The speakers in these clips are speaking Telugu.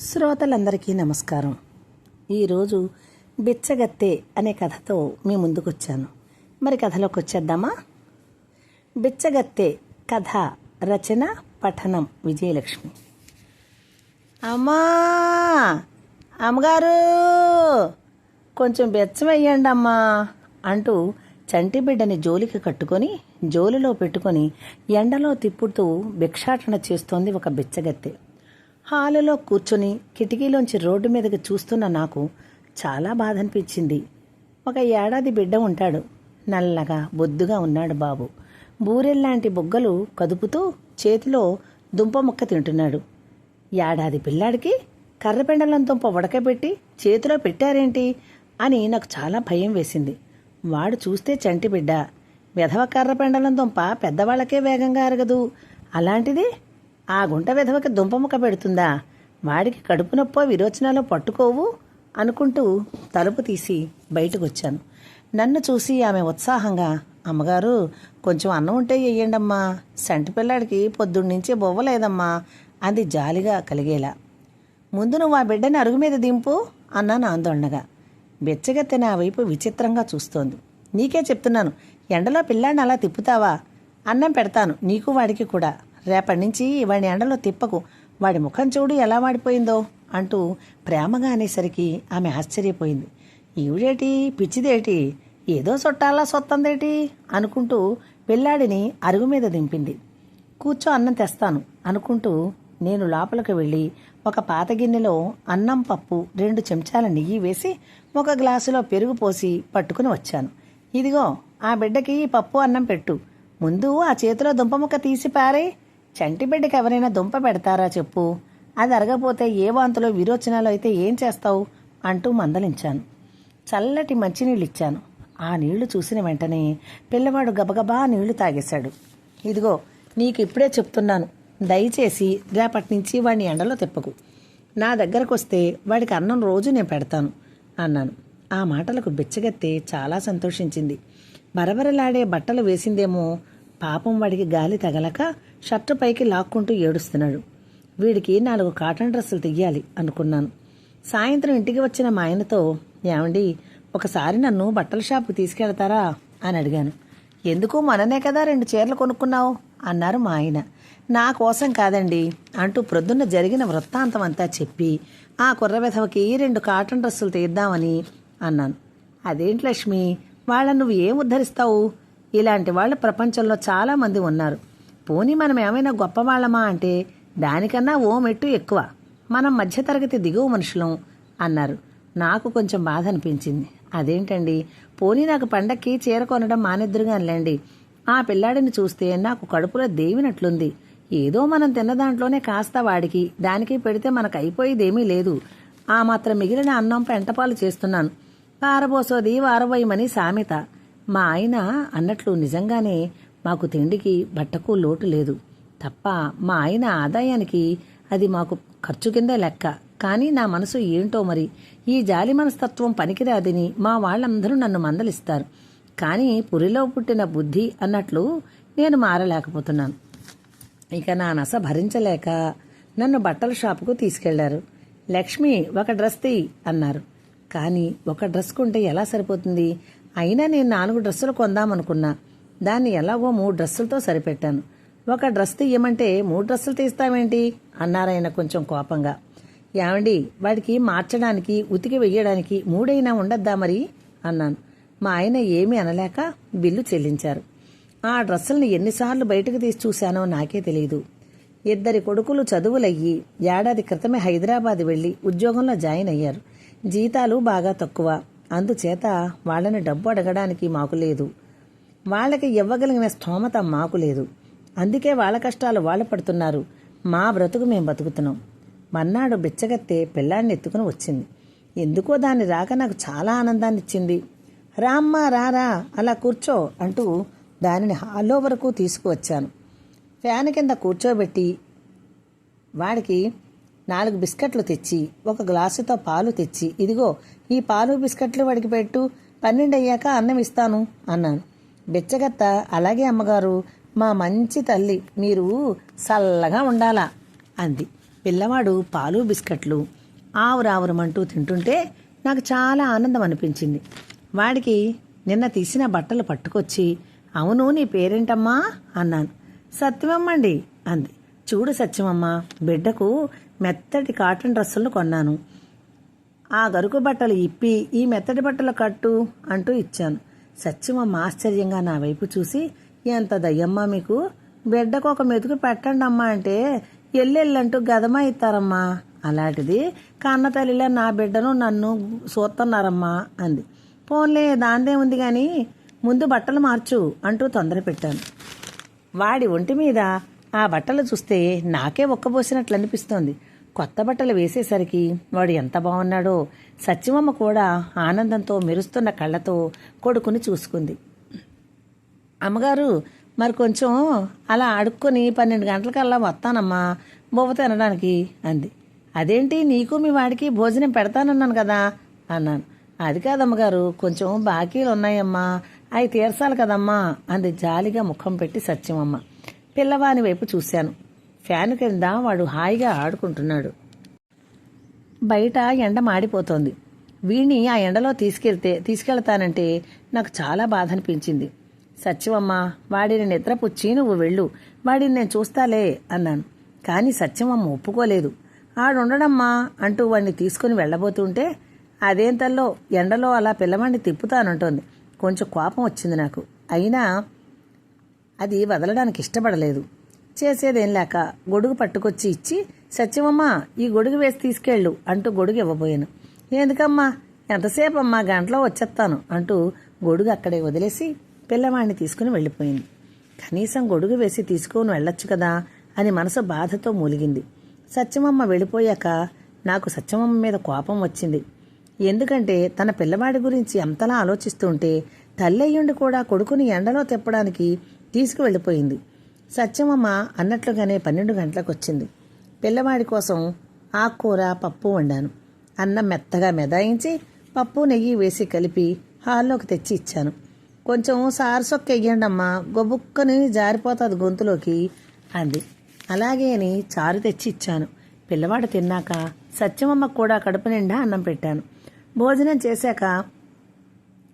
శ్రోతలందరికీ నమస్కారం. ఈరోజు బిచ్చగత్తె అనే కథతో మీ ముందుకొచ్చాను. మరి కథలోకి వచ్చేద్దామా? బిచ్చగత్తె కథ రచన పఠనం విజయలక్ష్మి. అమ్మా, అమ్మగారు కొంచెం బెచ్చం వెయ్యండి అమ్మా అంటూ చంటి బిడ్డని జోలికి కట్టుకొని జోలిలో పెట్టుకొని ఎండలో తిప్పుతూ భిక్షాటన చేస్తోంది ఒక బిచ్చగత్తె. హాలులో కూర్చొని కిటికీలోంచి రోడ్డు మీదకి చూస్తున్న నాకు చాలా బాధ అనిపించింది. ఒక ఏడాది బిడ్డ ఉంటాడు. నల్లగా బొద్దుగా ఉన్నాడు బాబు. బూరెల్లాంటి బుగ్గలు కదుపుతూ చేతిలో దుంప ముక్క తింటున్నాడు. ఏడాది పిల్లాడికి కర్రపెండలం దుంప ఉడకబెట్టి చేతిలో పెట్టారేంటి అని నాకు చాలా భయం వేసింది. వాడు చూస్తే చంటి బిడ్డ. వెధవ కర్రపెండలం దుంప పెద్దవాళ్ళకే వేగంగా అరగదు. అలాంటిది ఆ గుంట విధవకి దుంపముక్క పెడుతుందా? వాడికి కడుపు నొప్పో విరోచనాలో పట్టుకోవు అనుకుంటూ తలుపు తీసి బయటకు వచ్చాను. నన్ను చూసి ఆమె ఉత్సాహంగా, అమ్మగారు కొంచెం అన్నం ఉంటే వేయండమ్మా, సంటి పిల్లాడికి పొద్దున్నుంచి బొవ్వలేదమ్మా అంది జాలిగా కలిగేలా. ముందు నువ్వు ఆ బిడ్డని అరుగు మీద దింపు అన్నాను ఆందోళనగా. బెచ్చగత్తె నా వైపు విచిత్రంగా చూస్తోంది. నీకే చెప్తున్నాను, ఎండలో పిల్లాడిని అలా తిప్పుతావా? అన్నం పెడతాను నీకు వాడికి కూడా. రేపటి నుంచి వాడి ఎండలో తిప్పకు, వాడి ముఖం చూడు ఎలా వాడిపోయిందో అంటూ ప్రేమగా అనేసరికి ఆమె ఆశ్చర్యపోయింది. ఈవిడేటి పిచ్చిదేటి, ఏదో సొట్టాలా సొత్తందేటి అనుకుంటూ పిల్లాడిని అరుగు మీద దింపింది. కూర్చో అన్నం తెస్తాను అనుకుంటూ నేను లోపలికి వెళ్ళి ఒక పాత గిన్నెలో అన్నం, పప్పు, 2 చెంచాల నెయ్యి వేసి ఒక గ్లాసులో పెరుగు పోసి పట్టుకుని వచ్చాను. ఇదిగో ఆ బిడ్డకి పప్పు అన్నం పెట్టు. ముందు ఆ చేతిలో దుంపముక్క తీసి పారే. చంటి బిడ్డకి ఎవరైనా దుంప పెడతారా చెప్పు? అది అరగపోతే ఏ వాంతులో విరోచనాలు అయితే ఏం చేస్తావు అంటూ మందలించాను. చల్లటి మంచినీళ్ళు ఇచ్చాను. ఆ నీళ్లు చూసిన వెంటనే పిల్లవాడు గబగబా నీళ్లు తాగేశాడు. ఇదిగో నీకు ఇప్పుడే చెప్తున్నాను, దయచేసి రేపటి నుంచి వాడిని ఎండలో తిప్పకు. నా దగ్గరకు వస్తే వాడికి అన్నం రోజు నేను పెడతాను అన్నాను. ఆ మాటలకు బిచ్చగత్తె చాలా సంతోషించింది. బరబరలాడే బట్టలు వేసిందేమో, పాపం వాడికి గాలి తగలక షర్టు పైకి లాక్కుంటూ ఏడుస్తున్నాడు. వీడికి 4 కాటన్ డ్రెస్సులు తీయాలి అనుకున్నాను. సాయంత్రం ఇంటికి వచ్చిన మా ఆయనతో, ఏమండి ఒకసారి నన్ను బట్టల షాపుకి తీసుకెళ్తారా అని అడిగాను. ఎందుకు, మననే కదా 2 చీరలు కొనుక్కున్నావు అన్నారు మా ఆయన. నా కోసం కాదండి అంటూ ప్రొద్దున్న జరిగిన వృత్తాంతం అంతా చెప్పి ఆ కుర్ర వెధవకి 2 కాటన్ డ్రెస్సులు తీద్దామని అన్నాను. అదేంటి లక్ష్మి, వాళ్ళని నువ్వు ఏం ఉద్ధరిస్తావు? ఇలాంటి వాళ్ళు ప్రపంచంలో చాలామంది ఉన్నారు. పోనీ మనం ఏమైనా గొప్పవాళ్ళమా అంటే దానికన్నా ఓ మెట్టు ఎక్కువ. మనం మధ్యతరగతి దిగువ మనుషులం అన్నారు. నాకు కొంచెం బాధ అనిపించింది. అదేంటండి, పోనీ నాకు పండక్కి చీర కొనడం మానెద్దురుగానిలేండి. ఆ పిల్లాడిని చూస్తే నాకు కడుపులో దేవినట్లుంది. ఏదో మనం తిన్న దాంట్లోనే కాస్త వాడికి దానికి పెడితే మనకు అయిపోయేదేమీ లేదు. ఆ మాత్రం మిగిలిన అన్నం పెంటపాలు చేస్తున్నాను. పారబోసోది వారవయ్యమని సామెత. మా ఆయన అన్నట్లు నిజంగానే మాకు తిండికి బట్టకు లోటు లేదు తప్ప మా ఆయన ఆదాయానికి అది మాకు ఖర్చు కింద లెక్క. కానీ నా మనసు ఏంటో మరి, ఈ జాలి మనస్తత్వం పనికిరాదని మా వాళ్ళందరూ నన్ను మందలిస్తారు. కానీ పురిలో పుట్టిన బుద్ధి అన్నట్లు నేను మారలేకపోతున్నాను. ఇక నా నస భరించలేక నన్ను బట్టల షాపుకు తీసుకెళ్లారు. లక్ష్మి ఒక డ్రెస్ తీ అన్నారు. కానీ ఒక డ్రెస్ కొంటే ఎలా సరిపోతుంది? అయినా నేను 4 డ్రెస్సులు కొందామనుకున్నా. దాన్ని ఎలాగో 3 డ్రెస్సులతో సరిపెట్టాను. ఒక డ్రెస్ తీయమంటే 3 డ్రెస్సులు తీస్తామేంటి అన్నారాయన కొంచెం కోపంగా. ఏమండి, వాడికి మార్చడానికి ఉతికి వెయ్యడానికి 3 అయినా ఉండద్దా మరి అన్నాను. మా ఆయన ఏమీ అనలేక బిల్లు చెల్లించారు. ఆ డ్రెస్సుల్ని ఎన్నిసార్లు బయటకు తీసి చూశానో నాకే తెలియదు. 2 కొడుకులు చదువులయ్యి ఏడాది క్రితమే హైదరాబాద్ వెళ్లి ఉద్యోగంలో జాయిన్ అయ్యారు. జీతాలు బాగా తక్కువ. అందుచేత వాళ్ళని డబ్బు అడగడానికి మాకు లేదు. వాళ్ళకి ఇవ్వగలిగిన స్థోమత మాకు లేదు. అందుకే వాళ్ళ కష్టాలు వాళ్ళు పడుతున్నారు, మా బ్రతుకు మేము బతుకుతున్నాం. మన్నాడు బిచ్చగత్తె పిల్లాడిని ఎత్తుకుని వచ్చింది. ఎందుకో దాన్ని రాక నాకు చాలా ఆనందాన్ని ఇచ్చింది. రామ్మా రారా, అలా కూర్చో అంటూ దానిని హాల్లో వరకు తీసుకువచ్చాను. ఫ్యాన్ కింద కూర్చోబెట్టి వాడికి 4 బిస్కెట్లు తెచ్చి 1 గ్లాసుతో పాలు తెచ్చి, ఇదిగో ఈ పాలు బిస్కెట్లు వాడికి పెట్టు, 12 అయ్యాక అన్నం ఇస్తాను అన్నాను. బిచ్చగత్త, అలాగే అమ్మగారు, మా మంచి తల్లి, మీరు చల్లగా ఉండాలా అంది. పిల్లవాడు పాలు బిస్కెట్లు ఆవురావురమంటూ తింటుంటే నాకు చాలా ఆనందం అనిపించింది. వాడికి నిన్న తీసిన బట్టలు పట్టుకొచ్చి, అవును నీ పేరేంటమ్మా అన్నాను. సత్యమమ్మండి అంది. చూడు సత్యమమ్మ, బిడ్డకు మెత్తటి కాటన్ డ్రెస్సులను కొన్నాను. ఆ గరుకు బట్టలు ఇప్పి ఈ మెత్తటి బట్టలు కట్టు అంటూ ఇచ్చాను. సత్యమమ్మ ఆశ్చర్యంగా నా వైపు చూసి, ఎంత దయ్యమ్మా మీకు, బిడ్డకు ఒక మెతుకు పెట్టండి అమ్మా అంటే ఎల్లెళ్ళంటూ గదమా ఇస్తారమ్మా, అలాంటిది కన్న తల్లిలా నా బిడ్డను నన్ను చూస్తున్నారమ్మా అంది. పోన్లే దాందే ఉంది కానీ ముందు బట్టలు మార్చు అంటూ తొందర పెట్టాను. వాడి ఒంటి మీద ఆ బట్టలు చూస్తే నాకే ఒక్కబోసినట్లు అనిపిస్తోంది. కొత్త బట్టలు వేసేసరికి వాడు ఎంత బాగున్నాడో. సత్యమమ్మ కూడా ఆనందంతో మెరుస్తున్న కళ్ళతో కొడుకుని చూసుకుంది. అమ్మగారు, మరి కొంచెం అలా అడుక్కొని 12 గంటలకల్లా వస్తానమ్మా బొవ్వ తినడానికి అంది. అదేంటి, నీకు మీ వాడికి భోజనం పెడతానన్నాను కదా అన్నాను. అది కాదమ్మగారు, కొంచెం బాకీలు ఉన్నాయమ్మా, అవి తీర్చాలి కదమ్మా అంది జాలిగా ముఖం పెట్టి సత్యమమ్మ. పిల్లవాని వైపు చూశాను. ఫ్యాన్ కింద వాడు హాయిగా ఆడుకుంటున్నాడు. బయట ఎండ మాడిపోతోంది. వీణ్ణి ఆ ఎండలో తీసుకెళ్తానంటే నాకు చాలా బాధ అనిపించింది. సత్యమమ్మ, వాడిని నిద్రపుచ్చి నువ్వు వెళ్ళు, వాడిని నేను చూస్తాలే అన్నాను. కానీ సత్యమమ్మ ఒప్పుకోలేదు. ఆడుండడమ్మా అంటూ వాడిని తీసుకుని వెళ్ళబోతుంటే, అదేంతల్లో ఎండలో అలా పిల్లవాడిని తిప్పుతానంటోంది. కొంచెం కోపం వచ్చింది నాకు. అయినా అది వదలడానికి ఇష్టపడలేదు. చేసేదేం లేక గొడుగు పట్టుకొచ్చి ఇచ్చి, సత్యమమ్మ ఈ గొడుగు వేసి తీసుకెళ్ళు అంటూ గొడుగు ఇవ్వబోయాను. ఎందుకమ్మా, ఎంతసేపమ్మా, గంటలో వచ్చేస్తాను అంటూ గొడుగు అక్కడే వదిలేసి పిల్లవాడిని తీసుకుని వెళ్ళిపోయింది. కనీసం గొడుగు వేసి తీసుకుని వెళ్ళొచ్చు కదా అని మనసు బాధతో మూలిగింది. సత్యమమ్మ వెళ్ళిపోయాక నాకు సత్యమమ్మ మీద కోపం వచ్చింది. ఎందుకంటే తన పిల్లవాడి గురించి ఎంతలా ఆలోచిస్తుంటే తల్లయ్యుండి కూడా కొడుకుని ఎండలో తిప్పడానికి తీసుకువెళ్ళిపోయింది. సత్యమమ్మ అన్నట్లుగానే 12 గంటలకు వచ్చింది. పిల్లవాడి కోసం ఆకుకూర పప్పు వండాను. అన్నం మెత్తగా మెదాయించి పప్పు నెయ్యి వేసి కలిపి హాల్లోకి తెచ్చి ఇచ్చాను. కొంచెం సారసొక్క వెయ్యండమ్మా, గొబుక్కని జారిపోతుంది గొంతులోకి అంది. అలాగే అని చారు తెచ్చి ఇచ్చాను. పిల్లవాడు తిన్నాక సత్యమమ్మకు కూడా కడుపు నిండా అన్నం పెట్టాను. భోజనం చేశాక,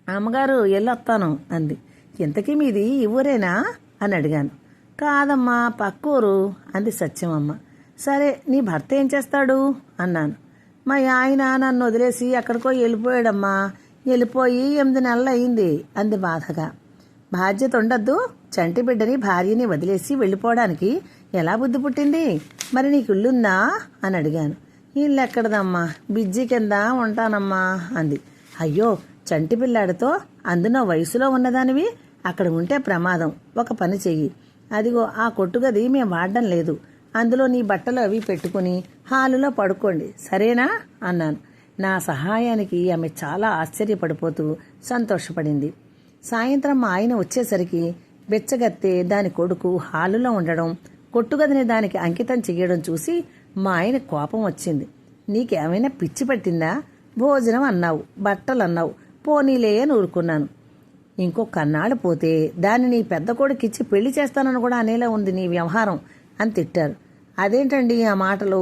అమ్మగారు ఎల్లొస్తాను అంది. ఇంతకీ మీది ఈ ఊరేనా అని అడిగాను. కాదమ్మా, పక్కూరు అంది సత్యమమ్మ. సరే, నీ భర్త ఏం చేస్తాడు అన్నాను. మా ఆయన నన్ను వదిలేసి ఎక్కడికో వెళ్ళిపోయాడమ్మా, వెళ్ళిపోయి 8 నెలలు అయింది అంది బాధగా. బాధ్యత ఉండద్దు, చంటి బిడ్డని భార్యని వదిలేసి వెళ్ళిపోవడానికి ఎలా బుద్ధి పుట్టింది? మరి నీకు ఇల్లుందా అని అడిగాను. ఇల్లు ఎక్కడదమ్మా, బిజ్జి కింద ఉంటానమ్మా అంది. అయ్యో, చంటి పిల్లాడితో అందులో వయసులో ఉన్నదానివి అక్కడ ఉంటే ప్రమాదం. ఒక పని చెయ్యి, అదిగో ఆ కొట్టుగది మేం వాడడం లేదు, అందులో నీ బట్టలు అవి పెట్టుకుని హాలులో పడుకోండి, సరేనా అన్నాను. నా సహాయానికి ఆమె చాలా ఆశ్చర్యపడిపోతూ సంతోషపడింది. సాయంత్రం మా ఆయన వచ్చేసరికి బెచ్చగత్తే దాని కొడుకు హాలులో ఉండడం, కొట్టుగదిని దానికి అంకితం చెయ్యడం చూసి మా ఆయన కోపం వచ్చింది. నీకేమైనా పిచ్చి పట్టిందా? భోజనం అన్నావు, బట్టలు అన్నావు, పోనీలే అని ఊరుకున్నాను. ఇంకొకన్నాళ్ళు పోతే దాన్ని నీ పెద్ద కొడుకిచ్చి పెళ్లి చేస్తానని కూడా అనేలా ఉంది నీ వ్యవహారం అని తిట్టారు. అదేంటండి ఆ మాటలు,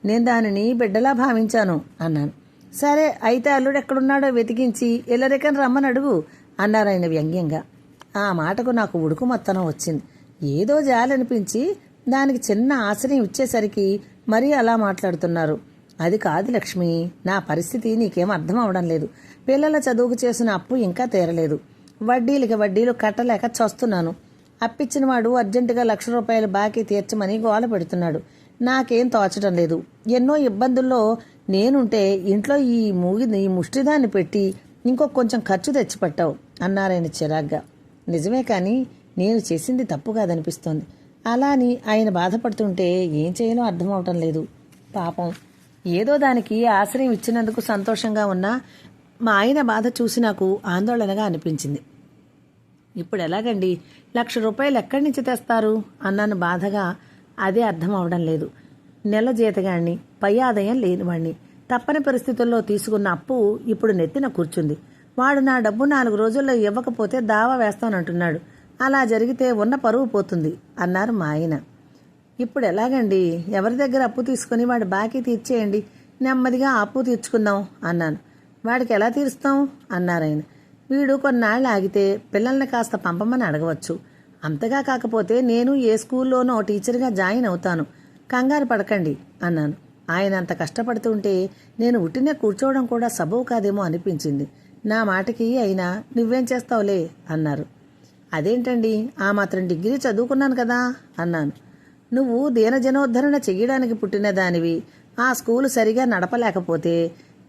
నేను దానిని బిడ్డలా భావించాను అన్నాను. సరే అయితే అల్లుడు ఎక్కడున్నాడో వెతికించి ఎల్లరికని రమ్మని అడుగు అన్నారు ఆయన వ్యంగ్యంగా. ఆ మాటకు నాకు ఉడుకుమత్తనం వచ్చింది. ఏదో జాలనిపించి దానికి చిన్న ఆశ్రయం ఇచ్చేసరికి మరీ అలా మాట్లాడుతున్నారు. అది కాదు లక్ష్మి, నా పరిస్థితి నీకేం అర్థం అవడం లేదు. పిల్లల చదువుకు చేసిన అప్పు ఇంకా తీరలేదు. వడ్డీలకి వడ్డీలు కట్టలేక చస్తున్నాను. అప్పిచ్చిన వాడు అర్జెంటుగా ₹1,00,000 బాకీ తీర్చమని గోల పెడుతున్నాడు. నాకేం తోచడం లేదు. ఎన్నో ఇబ్బందుల్లో నేనుంటే ఇంట్లో ఈ ముష్టిదాన్ని పెట్టి ఇంకో కొంచెం ఖర్చు తెచ్చిపెట్టావు అన్నారాయన చిరాగ్గా. నిజమే, కానీ నేను చేసింది తప్పు కాదనిపిస్తోంది. అలా అని ఆయన బాధపడుతుంటే ఏం చేయాలో అర్థం అవటం లేదు. పాపం, ఏదో దానికి ఆశ్రయం ఇచ్చినందుకు సంతోషంగా ఉన్నా మా ఆయన బాధ చూసి నాకు ఆందోళనగా అనిపించింది. ఇప్పుడు ఎలాగండి, ₹1,00,000 ఎక్కడి నుంచి తెస్తారు అన్నాను బాధగా. అదే అర్థం అవడం లేదు. నెల జీతగాడిని, పై ఆదాయం లేనివాణ్ణి, తప్పని పరిస్థితుల్లో తీసుకున్న అప్పు ఇప్పుడు నెత్తిన కూర్చుంది. వాడు నా డబ్బు 4 రోజుల్లో ఇవ్వకపోతే దావా వేస్తానంటున్నాడు. అలా జరిగితే ఉన్న పరువు పోతుంది అన్నారు మా ఆయన. ఇప్పుడు ఎలాగండి? ఎవరి దగ్గర అప్పు తీసుకుని వాడి బాకీ తీర్చేయండి, నెమ్మదిగా ఆ అప్పు తీర్చుకుందాం అన్నాను. వాడికి ఎలా తీరుస్తాం అన్నారాయన. వీడు కొన్నాళ్ళు ఆగితే పిల్లల్ని కాస్త పంపమని అడగవచ్చు. అంతగా కాకపోతే నేను ఏ స్కూల్లోనో టీచర్గా జాయిన్ అవుతాను, కంగారు పడకండి అన్నాను. ఆయన అంత కష్టపడుతుంటే నేను ఉట్టినే కూర్చోవడం కూడా సబబు కాదేమో అనిపించింది. నా మాటకి అయినా నువ్వేం చేస్తావులే అన్నారు. అదేంటండి, ఆ మాత్రం డిగ్రీ చదువుకున్నాను కదా అన్నాను. నువ్వు దీనజనోద్ధరణ చెయ్యడానికి పుట్టిన దానివి, ఆ స్కూలు సరిగా నడపలేకపోతే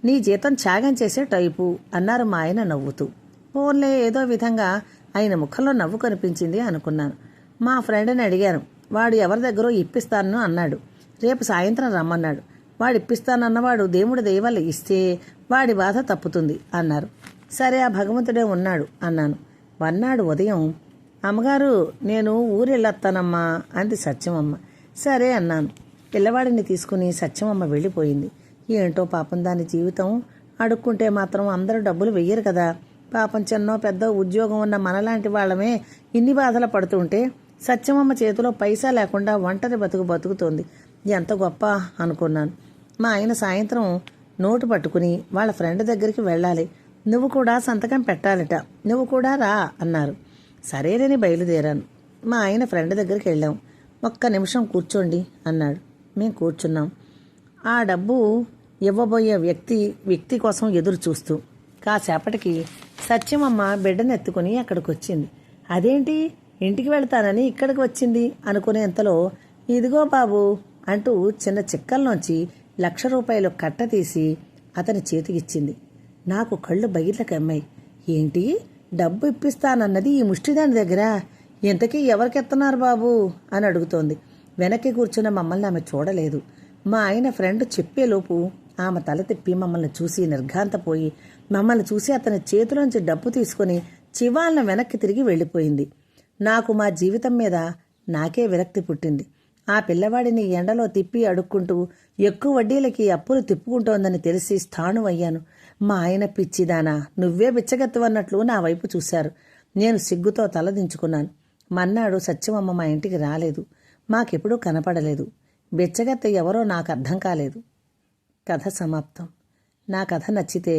నీ జీతం త్యాగం చేసే టైపు అన్నారు మా ఆయన నవ్వుతూ. ఫోన్లే ఏదో విధంగా ఆయన ముఖంలో నవ్వు కనిపించింది అనుకున్నాను. మా ఫ్రెండ్ని అడిగాను. వాడు ఎవరి దగ్గరో ఇప్పిస్తాను అన్నాడు. రేపు సాయంత్రం రమ్మన్నాడు. వాడు ఇప్పిస్తానన్నవాడు దేవుడి దయ వల్ల ఇస్తే వాడి బాధ తప్పుతుంది అన్నారు. సరే, ఆ భగవంతుడే ఉన్నాడు అన్నాను. వన్నాడు ఉదయం, అమ్మగారు నేను ఊరెళ్ళొస్తానమ్మా అంది సత్యమమ్మ. సరే అన్నాను. పిల్లవాడిని తీసుకుని సత్యమమ్మ వెళ్ళిపోయింది. ఏంటో పాపం దాని జీవితం. అడుక్కుంటే మాత్రం అందరూ డబ్బులు వెయ్యరు కదా. పాపం చిన్నో పెద్ద ఉద్యోగం ఉన్న మనలాంటి వాళ్ళమే ఇన్ని బాధలు పడుతుంటే సత్యమమ్మ చేతిలో పైసా లేకుండా ఒంటరి బతుకుతోంది. ఎంత గొప్ప అనుకున్నాను. మా ఆయన సాయంత్రం నోటు పట్టుకుని వాళ్ళ ఫ్రెండ్ దగ్గరికి వెళ్ళాలి, నువ్వు కూడా సంతకం పెట్టాలట, నువ్వు కూడా రా అన్నారు. సరేనని బయలుదేరాను. మా ఆయన ఫ్రెండ్ దగ్గరికి వెళ్ళాం. ఒక్క నిమిషం కూర్చోండి అన్నాడు. మేము కూర్చున్నాం. ఆ డబ్బు ఇవ్వబోయే వ్యక్తి కోసం ఎదురు చూస్తూ కాసేపటికి సత్యమమ్మ బిడ్డను ఎత్తుకుని అక్కడికి వచ్చింది. అదేంటి, ఇంటికి వెళ్తానని ఇక్కడికి వచ్చింది అనుకునేంతలో, ఇదిగో బాబు అంటూ చిన్న చిక్కల్లోంచి 1,00,000 రూపాయలు కట్ట తీసి అతని చేతికిచ్చింది. నాకు కళ్ళు బయర్లకు అమ్మాయి. ఏంటి, డబ్బు ఇప్పిస్తానన్నది ఈ ముష్టిదాని దగ్గర? ఇంతకీ ఎవరికెత్తన్నారు బాబు అని అడుగుతోంది. వెనక్కి కూర్చున్న మమ్మల్ని ఆమె చూడలేదు. మా ఆయన ఫ్రెండ్ చెప్పేలోపు ఆమె తల తిప్పి మమ్మల్ని చూసి నిర్ఘాంతపోయి మమ్మల్ని చూసి అతని చేతిలోంచి డబ్బు తీసుకుని చివాలను వెనక్కి తిరిగి వెళ్ళిపోయింది. నాకు మా జీవితం మీద నాకే విరక్తి పుట్టింది. ఆ పిల్లవాడిని ఎండలో తిప్పి అడుక్కుంటూ ఎక్కువ వడ్డీలకి అప్పులు తిప్పుకుంటోందని తెలిసి స్థాణువయ్యాను. మా ఆయన పిచ్చిదానా, నువ్వే బిచ్చగెత్తవన్నట్లు నా వైపు చూశారు. నేను సిగ్గుతో తలదించుకున్నాను. మన్నాడు సత్యమమ్మ మా ఇంటికి రాలేదు, మాకెప్పుడూ కనపడలేదు. బిచ్చగెత్త ఎవరో నాకు అర్థం కాలేదు. కథ సమాప్తం. నా కథ నచ్చితే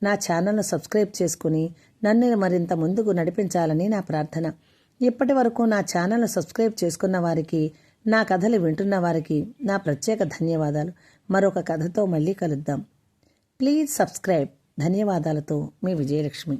నా ఛానల్ను సబ్స్క్రైబ్ చేసుకుని నన్ను మరింత ముందుకు నడిపించాలని నా ప్రార్థన. ఇప్పటి వరకు నా ఛానల్ను సబ్స్క్రైబ్ చేసుకున్న వారికి, నా కథలు వింటున్న వారికి నా ప్రత్యేక ధన్యవాదాలు. మరొక కథతో మళ్ళీ కలుద్దాం. Please subscribe. ధన్యవాదాలతో మీ విజయలక్ష్మి.